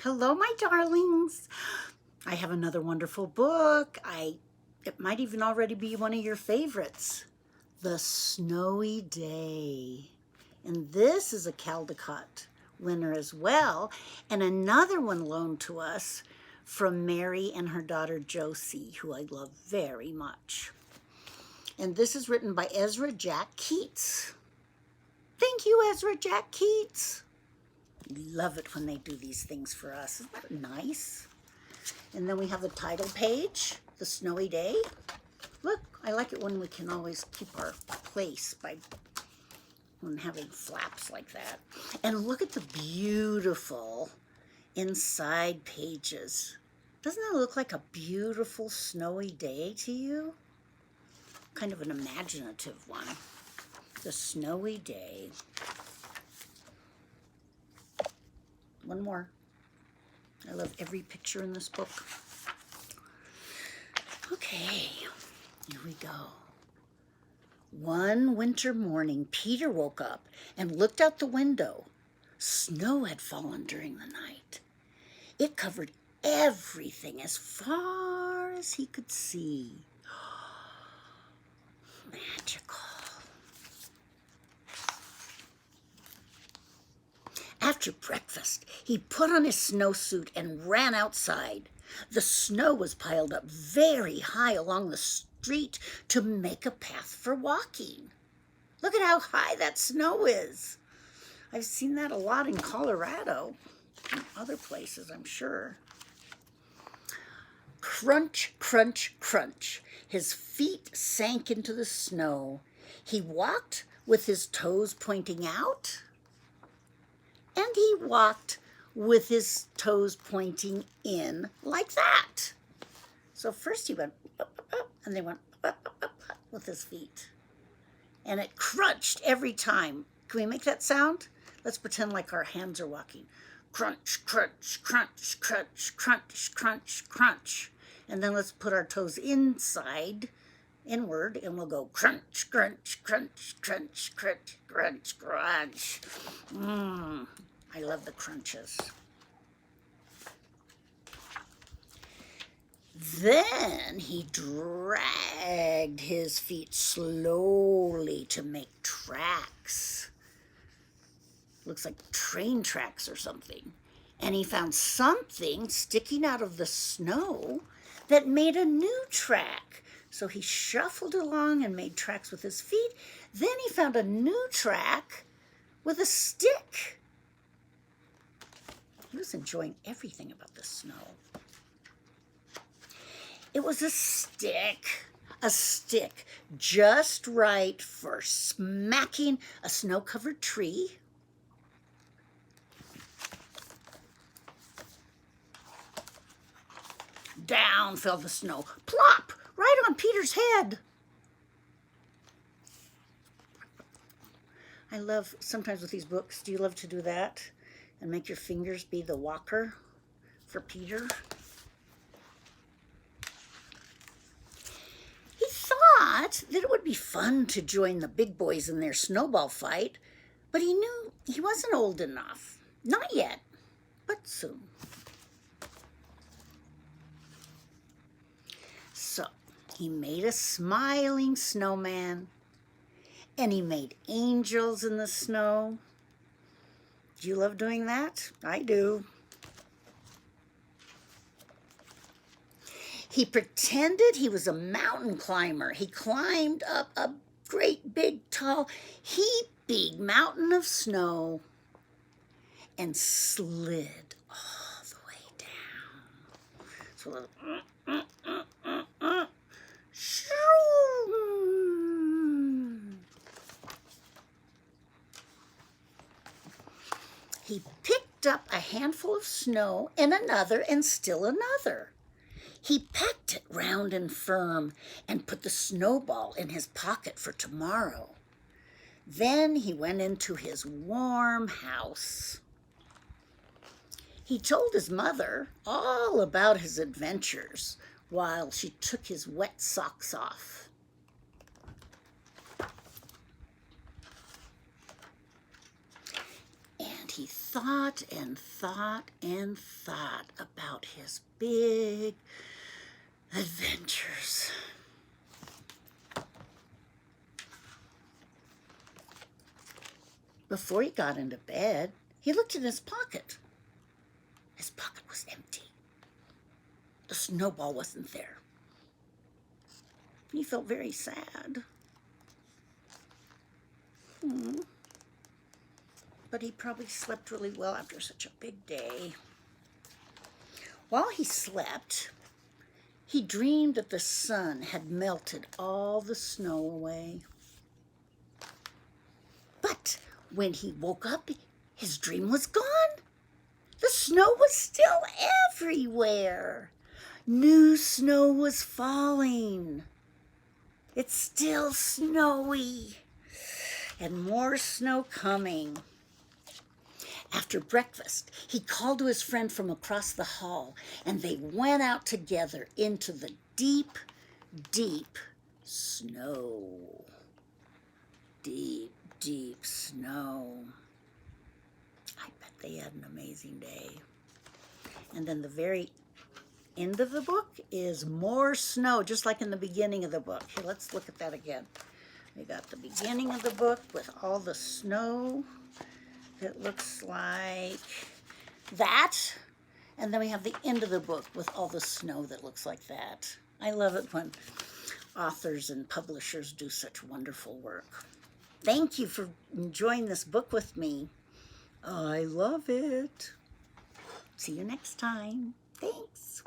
Hello, my darlings. I have another wonderful book. It might even already be one of your favorites, The Snowy Day. And this is a Caldecott winner as well, and another one loaned to us from Mary and her daughter Josie, who I love very much. And this is written by Ezra Jack Keats. Thank you, Ezra Jack Keats. Love it when they do these things for us. Isn't that nice? And then we have the title page, The Snowy Day. Look, I like it when we can always keep our place by when having flaps like that. And look at the beautiful inside pages. Doesn't that look like a beautiful snowy day to you? Kind of an imaginative one. The Snowy Day. One more. I love every picture in this book. Okay, here we go. One winter morning, Peter woke up and looked out the window. Snow had fallen during the night. It covered everything as far as he could see. Magical. After breakfast, he put on his snowsuit and ran outside. The snow was piled up very high along the street to make a path for walking. Look at how high that snow is. I've seen that a lot in Colorado and other places, I'm sure. Crunch, crunch, crunch. His feet sank into the snow. He walked with his toes pointing out, and he walked with his toes pointing in like that. So first he went up, up, up, and they went up, up, up, up with his feet. And it crunched every time. Can we make that sound? Let's pretend like our hands are walking. Crunch, crunch, crunch, crunch, crunch, crunch, crunch. And then let's put our toes inside, inward, and we'll go crunch, crunch, crunch, crunch, crunch, crunch, crunch. I love the crunches. Then he dragged his feet slowly to make tracks. Looks like train tracks or something. And he found something sticking out of the snow that made a new track. So he shuffled along and made tracks with his feet. Then he found a new track with a stick. He was enjoying everything about the snow. It was a stick just right for smacking a snow-covered tree. Down fell the snow, plop, right on Peter's head. I love, sometimes with these books, do you love to do that? And make your fingers be the walker for Peter? He thought that it would be fun to join the big boys in their snowball fight, but he knew he wasn't old enough. Not yet, but soon. So he made a smiling snowman, and he made angels in the snow. Do you love doing that? I do. He pretended he was a mountain climber. He climbed up a great big tall heaping mountain of snow and slid all the way down. So he picked up a handful of snow and another and still another. He packed it round and firm and put the snowball in his pocket for tomorrow. Then he went into his warm house. He told his mother all about his adventures while she took his wet socks off. And he thought and thought and thought about his big adventures. Before he got into bed, he looked in his pocket. His pocket was empty. The snowball wasn't there. He felt very sad. But he probably slept really well after such a big day. While he slept, he dreamed that the sun had melted all the snow away. But when he woke up, his dream was gone. The snow was still everywhere. New snow was falling. It's still snowy, and more snow coming. After breakfast, he called to his friend from across the hall, and they went out together into the deep, deep snow. Deep, deep snow. I bet they had an amazing day. And then the very end of the book is more snow, just like in the beginning of the book. Here, let's look at that again. We got the beginning of the book with all the snow. It looks like that. And then we have the end of the book with all the snow that looks like that. I love it when authors and publishers do such wonderful work. Thank you for enjoying this book with me. I love it. See you next time. Thanks.